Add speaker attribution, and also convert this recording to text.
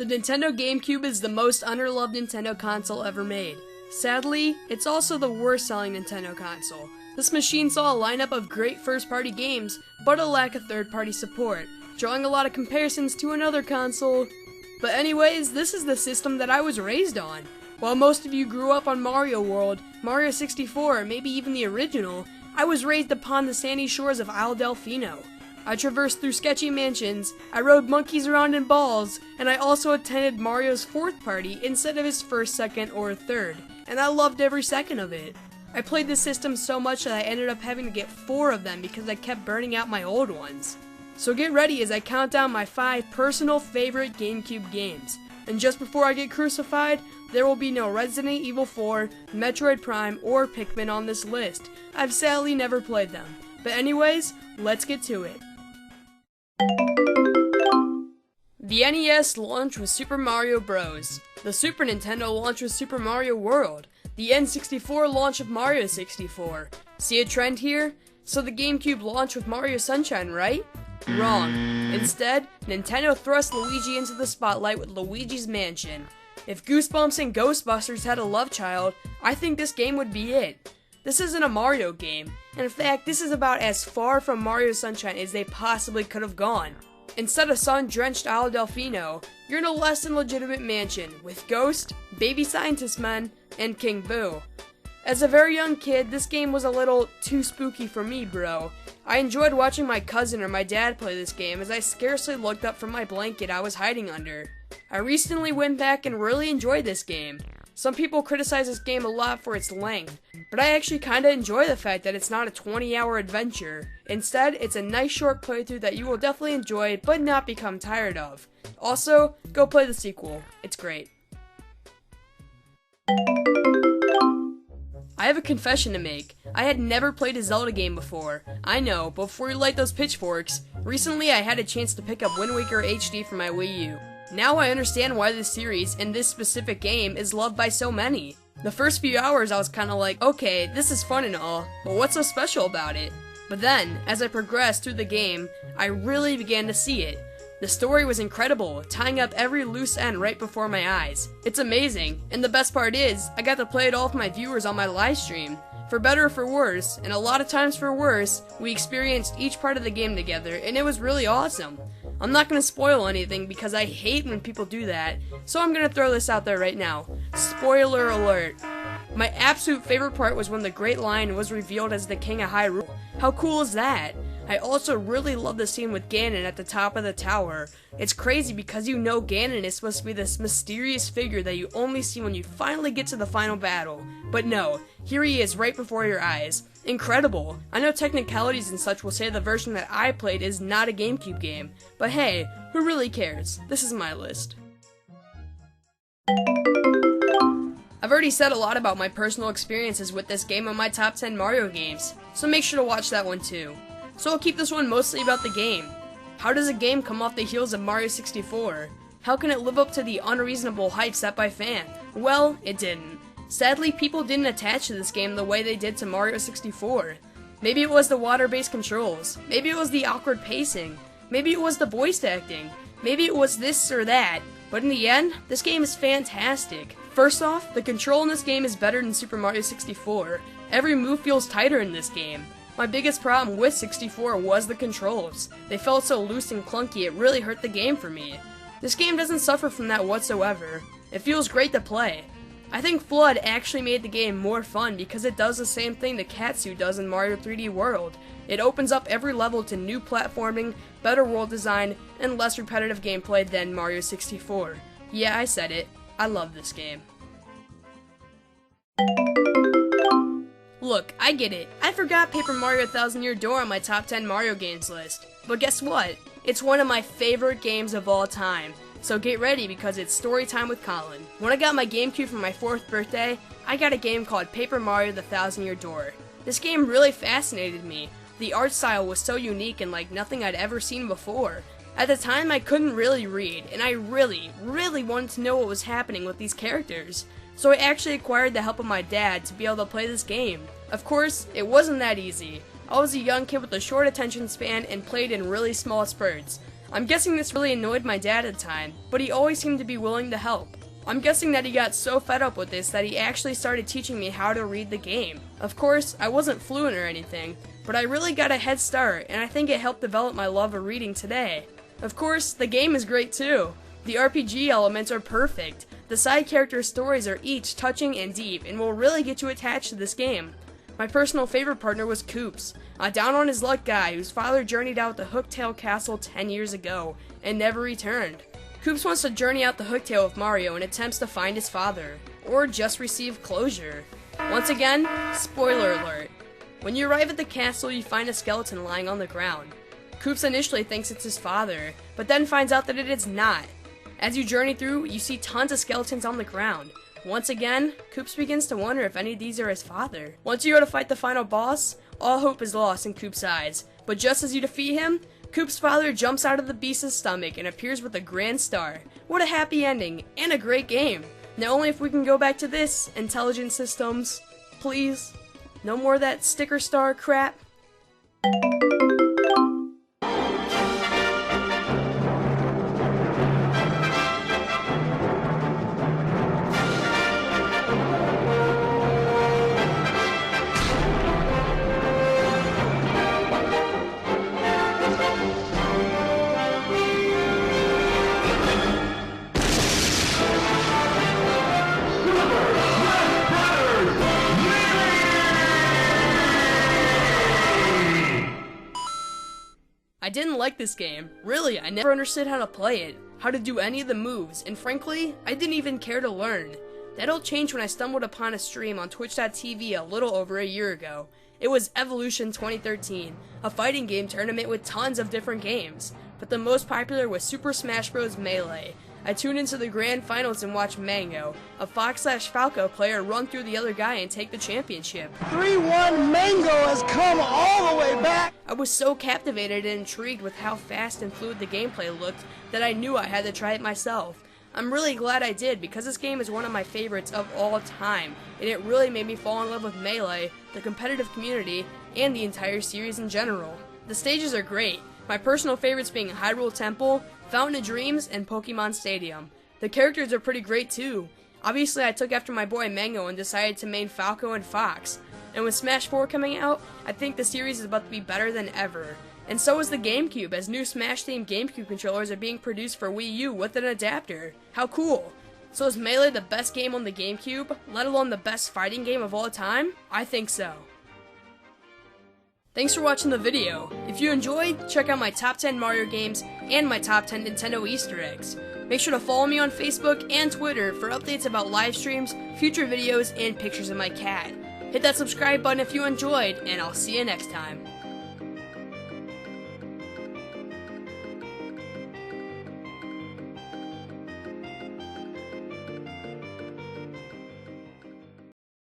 Speaker 1: Nintendo GameCube is the most underloved Nintendo console ever made. Sadly, it's also the worst-selling Nintendo console. This machine saw a lineup of great first-party games, but a lack of third-party support, drawing a lot of comparisons to another console. But anyways, this is the system that I was raised on. While most of you grew up on Mario World, Mario 64, or maybe even the original, I was raised upon the sandy shores of Isle Delfino. I traversed through sketchy mansions, I rode monkeys around in balls, and I also attended Mario's fourth party instead of his first, second, or third, and I loved every second of it. I played this system so much that I ended up having to get 4 of them because I kept burning out my old ones. So get ready as I count down my 5 personal favorite GameCube games. And just before I get crucified, there will be no Resident Evil 4, Metroid Prime, or Pikmin on this list. I've sadly never played them. But anyways, let's get to it. The NES launched with Super Mario Bros. The Super Nintendo launched with Super Mario World. The N64 launched with Mario 64. See a trend here? So the GameCube launched with Mario Sunshine, right? Wrong. Instead, Nintendo thrust Luigi into the spotlight with Luigi's Mansion. If Goosebumps and Ghostbusters had a love child, I think this game would be it. This isn't a Mario game. In fact, this is about as far from Mario Sunshine as they possibly could have gone. Instead of sun-drenched Isle Delfino, you're in a less than legitimate mansion with Ghost, Baby Scientist Men, and King Boo. As a very young kid, this game was a little too spooky for me, bro. I enjoyed watching my cousin or my dad play this game as I scarcely looked up from my blanket I was hiding under. I recently went back and really enjoyed this game. Some people criticize this game a lot for its length, but I actually kinda enjoy the fact that it's not a 20-hour adventure. Instead, it's a nice short playthrough that you will definitely enjoy but not become tired of. Also, go play the sequel. It's great. I have a confession to make. I had never played a Zelda game before. I know, but before you light those pitchforks, recently I had a chance to pick up Wind Waker HD for my Wii U. Now I understand why this series and this specific game is loved by so many. The first few hours I was kinda like, okay, this is fun and all, but what's so special about it? But then, as I progressed through the game, I really began to see it. The story was incredible, tying up every loose end right before my eyes. It's amazing, and the best part is, I got to play it all with my viewers on my live stream. For better or for worse, and a lot of times for worse, we experienced each part of the game together, and it was really awesome. I'm not going to spoil anything because I hate when people do that, so I'm going to throw this out there right now. Spoiler alert. My absolute favorite part was when the Great Lion was revealed as the King of Hyrule. How cool is that? I also really love the scene with Ganon at the top of the tower. It's crazy because you know Ganon is supposed to be this mysterious figure that you only see when you finally get to the final battle. But no, here he is right before your eyes. Incredible. I know technicalities and such will say the version that I played is not a GameCube game, but hey, who really cares? This is my list. I've already said a lot about my personal experiences with this game on my top 10 Mario games, so make sure to watch that one too. So I'll keep this one mostly about the game. How does a game come off the heels of Mario 64? How can it live up to the unreasonable hype set by fans? Well, it didn't. Sadly, people didn't attach to this game the way they did to Mario 64. Maybe it was the water-based controls. Maybe it was the awkward pacing. Maybe it was the voice acting. Maybe it was this or that. But in the end, this game is fantastic. First off, the control in this game is better than Super Mario 64. Every move feels tighter in this game. My biggest problem with 64 was the controls. They felt so loose and clunky it really hurt the game for me. This game doesn't suffer from that whatsoever. It feels great to play. I think Flood actually made the game more fun because it does the same thing the Catsuit does in Mario 3D World. It opens up every level to new platforming, better world design, and less repetitive gameplay than Mario 64. Yeah, I said it. I love this game. Look, I get it. I forgot Paper Mario 1000 Year Door on my top 10 Mario games list. But guess what? It's one of my favorite games of all time. So get ready because it's story time with Colin. When I got my GameCube for my 4th birthday, I got a game called Paper Mario the 1000 Year Door. This game really fascinated me. The art style was so unique and like nothing I'd ever seen before. At the time, I couldn't really read, and I really wanted to know what was happening with these characters. So I actually acquired the help of my dad to be able to play this game. Of course, it wasn't that easy. I was a young kid with a short attention span and played in really small spurts. I'm guessing this really annoyed my dad at the time, but he always seemed to be willing to help. I'm guessing that he got so fed up with this that he actually started teaching me how to read the game. Of course, I wasn't fluent or anything, but I really got a head start, and I think it helped develop my love of reading today. Of course, the game is great too. The RPG elements are perfect. The side character stories are each touching and deep, and will really get you attached to this game. My personal favorite partner was Koops, a down-on-his-luck guy whose father journeyed out to Hooktail Castle 10 years ago, and never returned. Koops wants to journey out the Hooktail with Mario and attempts to find his father, or just receive closure. Once again, spoiler alert. When you arrive at the castle, you find a skeleton lying on the ground. Koops initially thinks it's his father, but then finds out that it is not. As you journey through, you see tons of skeletons on the ground. Once again, Koops begins to wonder if any of these are his father. Once you go to fight the final boss, all hope is lost in Koops' eyes. But just as you defeat him, Koops' father jumps out of the beast's stomach and appears with a grand star. What a happy ending, and a great game. Now only if we can go back to this, intelligent systems. Please. No more of that sticker star crap. I didn't like this game. Really, I never understood how to play it, how to do any of the moves, and frankly, I didn't even care to learn. That all changed when I stumbled upon a stream on Twitch.tv a little over a year ago. It was Evolution 2013, a fighting game tournament with tons of different games, but the most popular was Super Smash Bros. Melee. I tuned into the grand finals and watched Mango, a Fox/Falco player, run through the other guy and take the championship.
Speaker 2: 3-1 Mango has come all the way back!
Speaker 1: I was so captivated and intrigued with how fast and fluid the gameplay looked that I knew I had to try it myself. I'm really glad I did, because this game is one of my favorites of all time, and it really made me fall in love with Melee, the competitive community, and the entire series in general. The stages are great, my personal favorites being Hyrule Temple, Fountain of Dreams, and Pokemon Stadium. The characters are pretty great too. Obviously I took after my boy Mango and decided to main Falco and Fox. And with Smash 4 coming out, I think the series is about to be better than ever. And so is the GameCube, as new Smash-themed GameCube controllers are being produced for Wii U with an adapter. How cool! So is Melee the best game on the GameCube, let alone the best fighting game of all time? I think so. Thanks for watching the video. If you enjoyed, check out my top 10 Mario games and my top 10 Nintendo Easter eggs. Make sure to follow me on Facebook and Twitter for updates about live streams, future videos, and pictures of my cat. Hit that subscribe button if you enjoyed, and I'll see you next time.